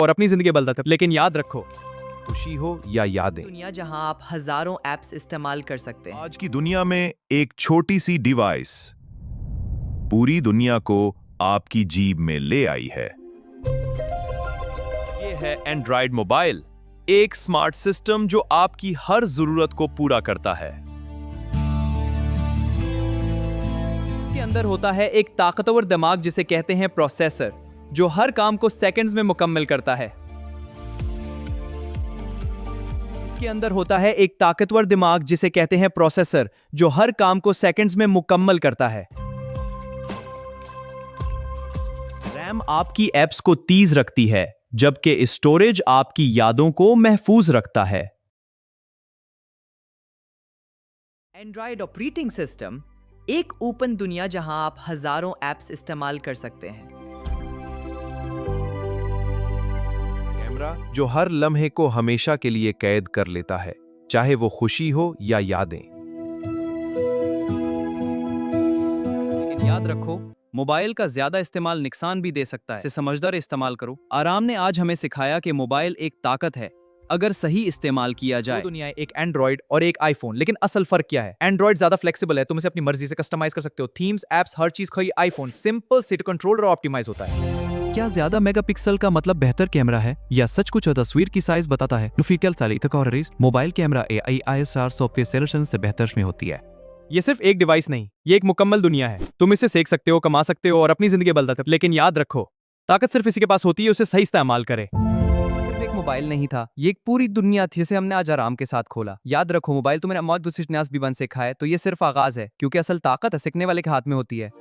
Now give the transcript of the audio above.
और अपनी जिंदगी बदलते थे। लेकिन याद रखो, खुशी हो या यादें, दुनिया जहां आप हजारों ऐप्स इस्तेमाल कर सकते हैं। आज की दुनिया में एक छोटी सी डिवाइस पूरी दुनिया को आपकी जेब में ले आई है। ये है एंड्रॉयड मोबाइल, एक स्मार्ट सिस्टम जो आपकी हर जरूरत को पूरा करता है। इसके अंदर होता है एक ताकतवर दिमाग जिसे कहते हैं प्रोसेसर, जो हर काम को सेकंड्स में मुकम्मल करता है। इसके अंदर होता है एक ताकतवर दिमाग जिसे कहते हैं प्रोसेसर, जो हर काम को सेकंड्स में मुकम्मल करता है। रैम आपकी एप्स को तेज रखती है, जबकि स्टोरेज आपकी यादों को महफूज रखता है। एंड्रॉयड ऑपरेटिंग सिस्टम एक ओपन दुनिया जहां आप हजारों ऐप्स इस्तेमाल कर सकते हैं। कैमरा जो हर लम्हे को हमेशा के लिए कैद कर लेता है, चाहे वो खुशी हो या यादें। लेकिन याद रखो, मोबाइल का ज्यादा इस्तेमाल नुकसान भी दे सकता है। इसे समझदार इस्तेमाल करो। आराम ने आज हमें सिखाया कि मोबाइल एक ताकत है अगर सही इस्तेमाल किया जाए। दुनिया है, एक एंड्रॉइड और एक आईफोन, लेकिन असल फर्क क्या है? एंड्रॉइड ज्यादा फ्लेक्सिबल है, तुम इसे अपनी मर्जी से कस्टमाइज कर सकते हो। थीम्स, एप्स, हर चीज। कोई आईफोन सिंपल सिट कंट्रोलर और ऑप्टिमाइज होता है। क्या ज्यादा मेगापिक्सल का मतलब बेहतर कैमरा है, या सच कुछ तस्वीर की साइज बताता है? Mobile camera AI ISR software solution से बेहतर में होती है। ये सिर्फ एक डिवाइस नहीं, ये एक मुकम्मल दुनिया है। तुम इसे सीख सकते हो, कमा सकते हो और अपनी जिंदगी बदलते हो। लेकिन याद रखो, ताकत सिर्फ इसी के पास होती है, उसे सही इस्तेमाल करे। सिर्फ एक मोबाइल नहीं था, ये एक पूरी दुनिया थी जिसे हमने आज आराम के साथ खोला। याद रखो, मोबाइल तुम्हें मौत दूसरी न्यास भी बन सिखाए, तो ये सिर्फ आगाज है, क्योंकि असल ताकत सीखने वाले के हाथ में होती है।